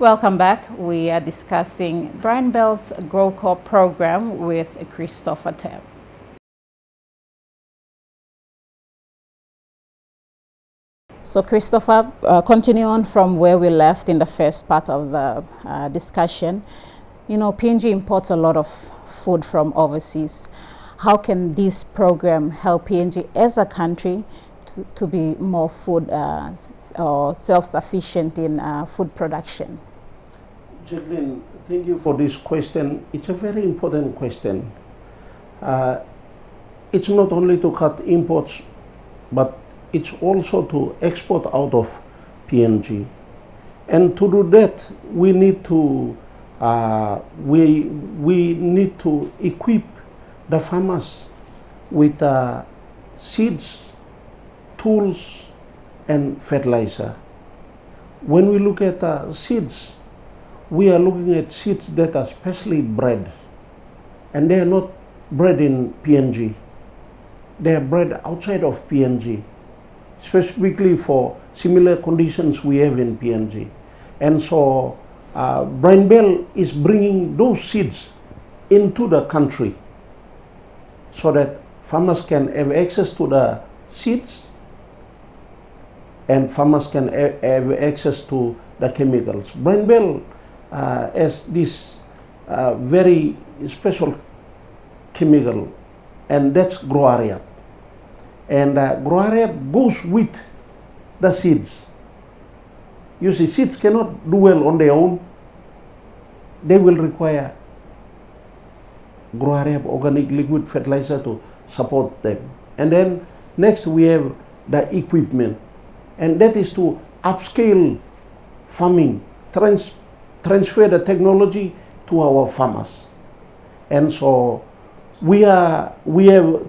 Welcome back. We are discussing Brian Bell's GrowCo program with Christopher Tep. So Christopher, continue on from where we left in the first part of the discussion. You know, PNG imports a lot of food from overseas. How can this program help PNG as a country to be more food or self-sufficient in food production? Jacqueline, thank you for this question. It's a very important question. It's not only to cut imports, but it's also to export out of PNG. And to do that, we need to we need to equip the farmers with seeds, tools, and fertilizer. When we look at seeds, we are looking at seeds that are specially bred, and they are not bred in PNG. They are bred outside of PNG, specifically for similar conditions we have in PNG. And so Brian Bell is bringing those seeds into the country so that farmers can have access to the seeds and farmers can have access to the chemicals. Brian Bell has this very special chemical, and that's GrowCo. And GrowCo goes with the seeds. You see, seeds cannot do well on their own. They will require GrowCo organic liquid fertilizer to support them. And then next we have the equipment, and that is to upscale farming, transfer the technology to our farmers. And so we have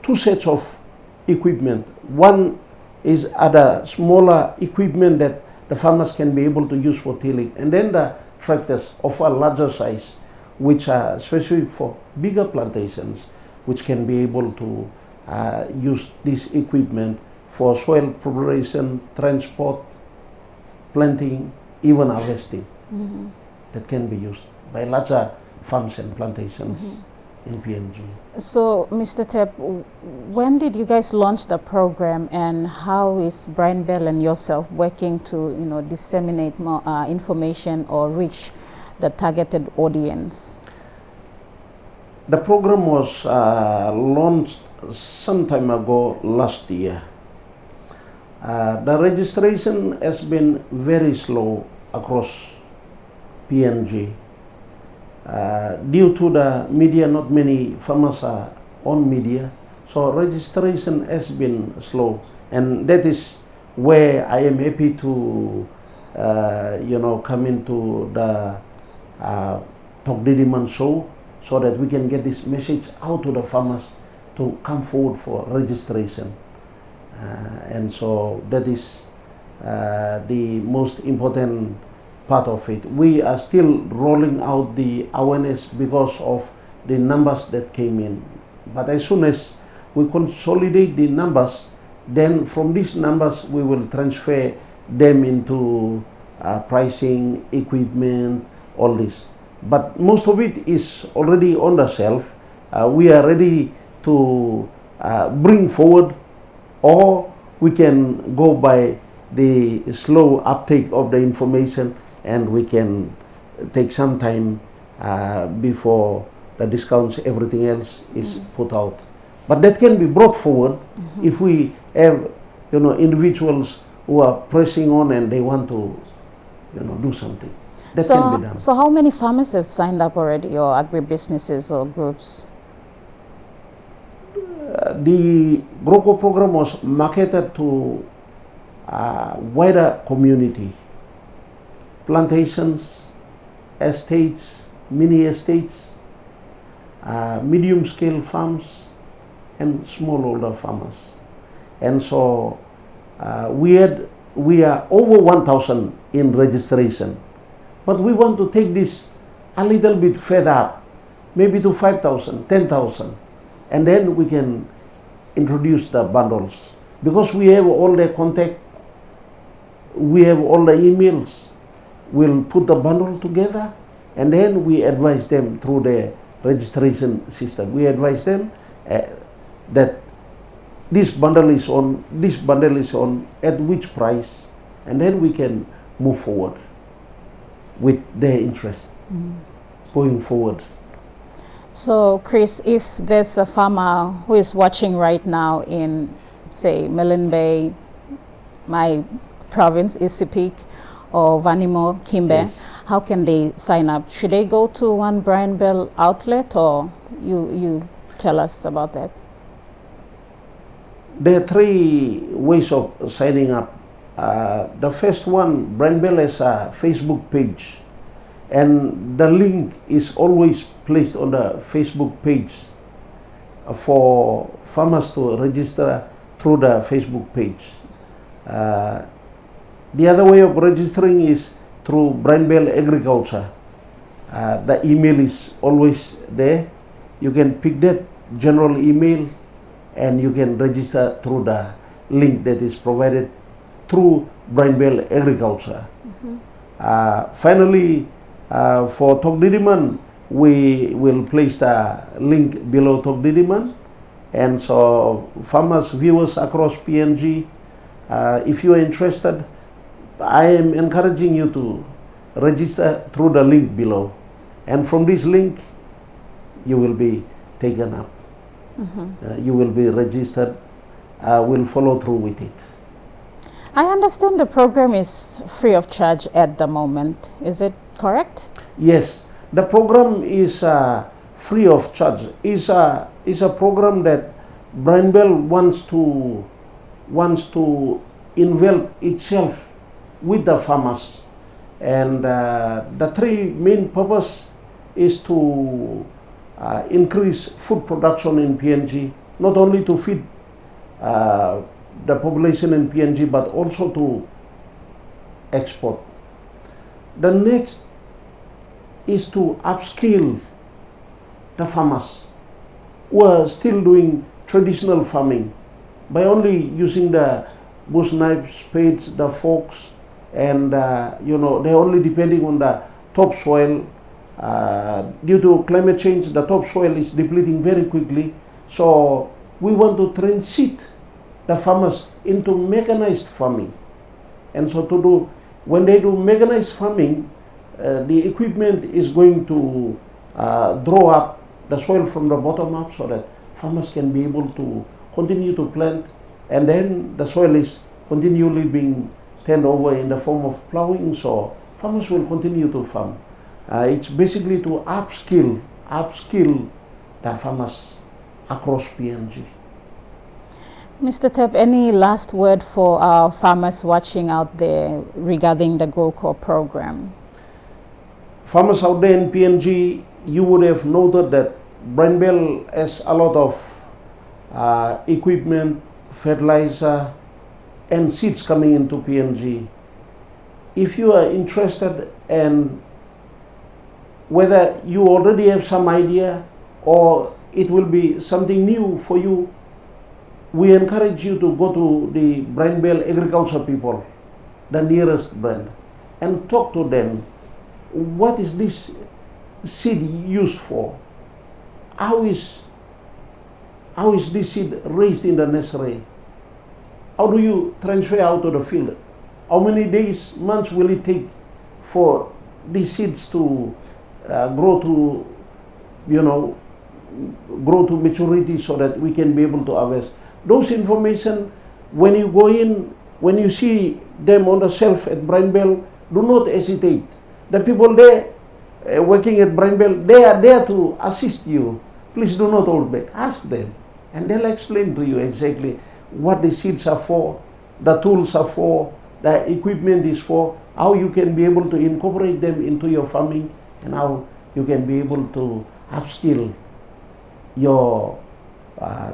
two sets of equipment. One is other smaller equipment that the farmers can be able to use for tilling, and then the tractors of a larger size, which are specific for bigger plantations, which can be able to use this equipment for soil preparation, transport, planting, even harvesting. Mm-hmm. That can be used by larger farms and plantations. Mm-hmm. In PNG. So, Mr. Tep, when did you guys launch the program, and how is Brian Bell and yourself working to, disseminate more information or reach the targeted audience? The program was launched some time ago last year. The registration has been very slow across PNG. Due to the media, not many farmers are on media, so registration has been slow, and that is where I am happy to come into the Talk Didiman show, so that we can get this message out to the farmers to come forward for registration. And so that is the most important part of it. We are still rolling out the awareness because of the numbers that came in. But as soon as we consolidate the numbers, then from these numbers we will transfer them into pricing, equipment, all this. But most of it is already on the shelf. We are ready to bring forward, or we can go by the slow uptake of the information, and we can take some time before the discounts, everything else is put out. But that can be brought forward if we have, individuals who are pressing on and they want to, do something. That can be done. So how many farmers have signed up already, or agribusinesses or groups? The GrowCo program was marketed to a wider community. Plantations, estates, mini estates, medium-scale farms, and smallholder farmers. And so we are over 1,000 in registration, but we want to take this a little bit further up, maybe to 5,000, 10,000, and then we can introduce the bundles, because we have all the contact, we have all the emails. we'll put the bundle together, and then we advise them through the registration system. We advise them that this bundle is on, at which price, and then we can move forward with their interest going forward. So, Chris, if there's a farmer who is watching right now in, say, Milne Bay, my province, Isipik, or Vanimo, Kimbe, Yes. how can they sign up? Should they go to one Brian Bell outlet, or you tell us about that? There are three ways of signing up. The first one, Brian Bell has a Facebook page, and the link is always placed on the Facebook page for farmers to register through the Facebook page. The other way of registering is through Brian Bell Agriculture. The email is always there. You can pick that general email and you can register through the link that is provided through Brian Bell Agriculture. Finally, for Togdidiman, we will place the link below Togdidiman. And so farmers, viewers across PNG, if you are interested, I am encouraging you to register through the link below. And from this link, you will be taken up. You will be registered. We'll follow through with it. I understand the program is free of charge at the moment. Is it correct? Yes, the program is free of charge. It's a program that Brian Bell wants to involve itself with the farmers, and the three main purpose is to increase food production in PNG, not only to feed the population in PNG, but also to export. The next is to upskill the farmers who are still doing traditional farming by only using the bush knives, spades, the forks, and they're only depending on the topsoil. Due to climate change, the topsoil is depleting very quickly. So we want to transit the farmers into mechanized farming. And so when they do mechanized farming, the equipment is going to draw up the soil from the bottom up so that farmers can be able to continue to plant, and then the soil is continually being turned over in the form of plowing, so farmers will continue to farm. It's basically to upskill the farmers across PNG. Mr. Tep, any last word for our farmers watching out there regarding the GrowCo program? Farmers out there in PNG, you would have noted that Brian Bell has a lot of equipment, fertilizer, and seeds coming into PNG. If you are interested, and whether you already have some idea or it will be something new for you, we encourage you to go to the Brian Bell Agriculture people, the nearest brand, and talk to them. What is this seed used for? How is this seed raised in the nursery? How do you transfer out to the field? How many days, months will it take for these seeds to grow to maturity so that we can be able to harvest? Those information, when you go in, when you see them on the shelf at Brian Bell, do not hesitate. The people there working at Brian Bell, they are there to assist you. Please do not hold back. Ask them, and they'll explain to you exactly what the seeds are for, the tools are for, the equipment is for, how you can be able to incorporate them into your farming, and how you can be able to upskill your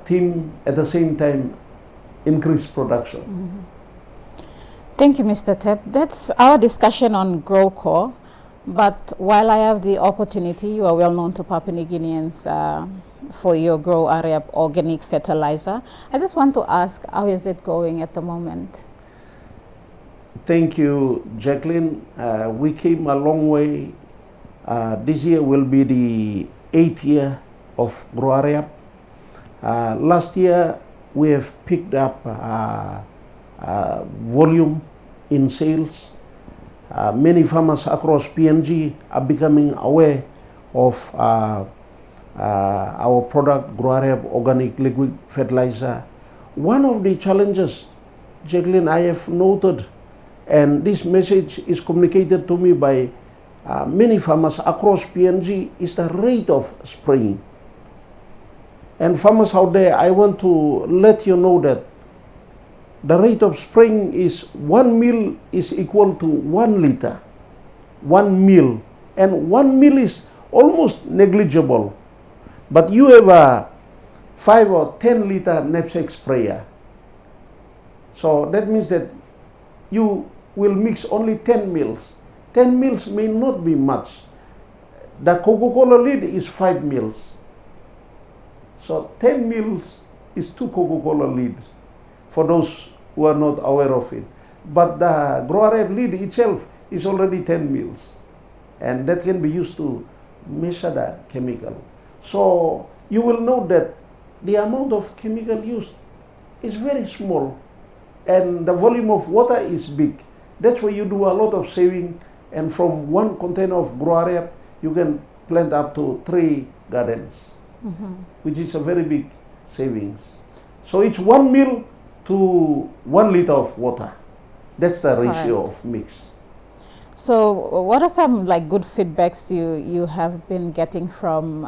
team, at the same time increase production. Thank you, Mr. Tep. That's our discussion on GrowCo. But while I have the opportunity, you are well known to Papua New Guineans for your Grow Area organic fertilizer. I just want to ask, how is it going at the moment? Thank you, Jacqueline. We came a long way. This year will be the 8th year of GrowCo. Last year, we have picked up volume in sales. Many farmers across PNG are becoming aware of our product, GrowCo Organic Liquid Fertilizer. One of the challenges, Jacqueline, I have noted, and this message is communicated to me by many farmers across PNG, is the rate of spraying. And farmers out there, I want to let you know that the rate of spraying is 1 mil is equal to 1 liter. 1 mil. And 1 mil is almost negligible. But you have a 5 or 10 liter knapsack sprayer. So that means that you will mix only 10 mils. 10 mils may not be much. The Coca-Cola lid is 5 mils. So 10 mils is 2 Coca-Cola lids, for those who are not aware of it. But the GrowCo lid itself is already 10 mils. And that can be used to measure the chemical. So you will note that the amount of chemical used is very small and the volume of water is big. That's why you do a lot of saving, and from one container of GrowCo you can plant up to 3 gardens, which is a very big savings. So it's 1 mil to 1 liter of water. That's the ratio of mix. So what are some good feedbacks you have been getting from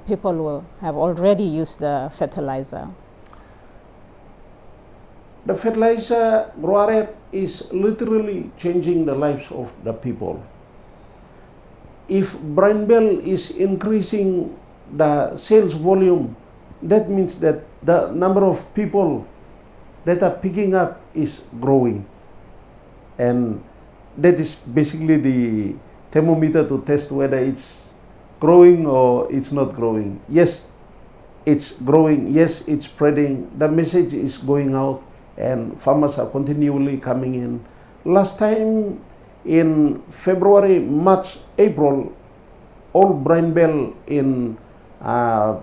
people who have already used the fertilizer? The fertilizer, GrowCo, is literally changing the lives of the people. If Brian Bell is increasing the sales volume, that means that the number of people that are picking up is growing. And that is basically the thermometer to test whether it's growing or it's not growing. Yes, it's growing. Yes, it's spreading. The message is going out and farmers are continually coming in. Last time in February, March, April, all Brian Bell in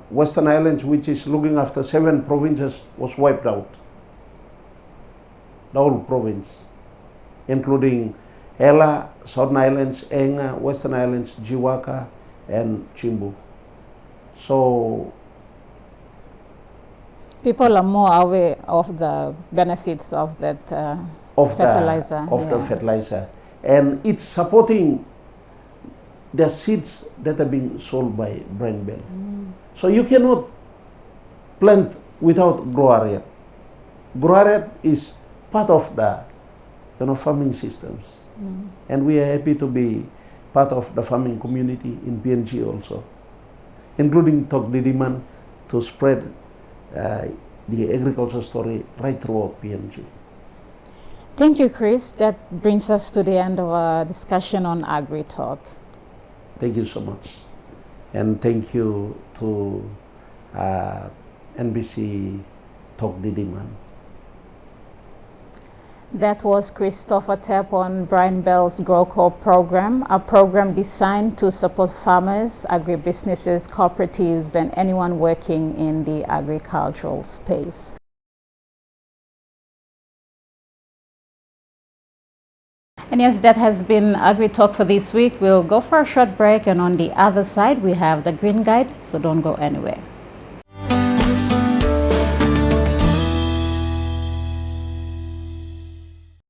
Western Islands, which is looking after 7 provinces, was wiped out. The whole province, including Ella, Southern Islands, Enga, Western Islands, Jiwaka, and Chimbu. So people are more aware of the benefits of that fertilizer. The fertilizer. And it's supporting the seeds that are being sold by Brian Bell. So you cannot plant without GrowCo. GrowCo is part of the farming systems. And we are happy to be part of the farming community in PNG also, including Tok Didiman, to spread the agriculture story right throughout PNG. Thank you, Chris. That brings us to the end of our discussion on Agri Talk. Thank you so much. And thank you to NBC Tok Didiman. That was Christopher Tep on Brian Bell's GrowCo program, a program designed to support farmers, agribusinesses, cooperatives, and anyone working in the agricultural space. And yes, that has been Agri Talk for this week. We'll go for a short break, and on the other side, we have the Green Guide, so don't go anywhere.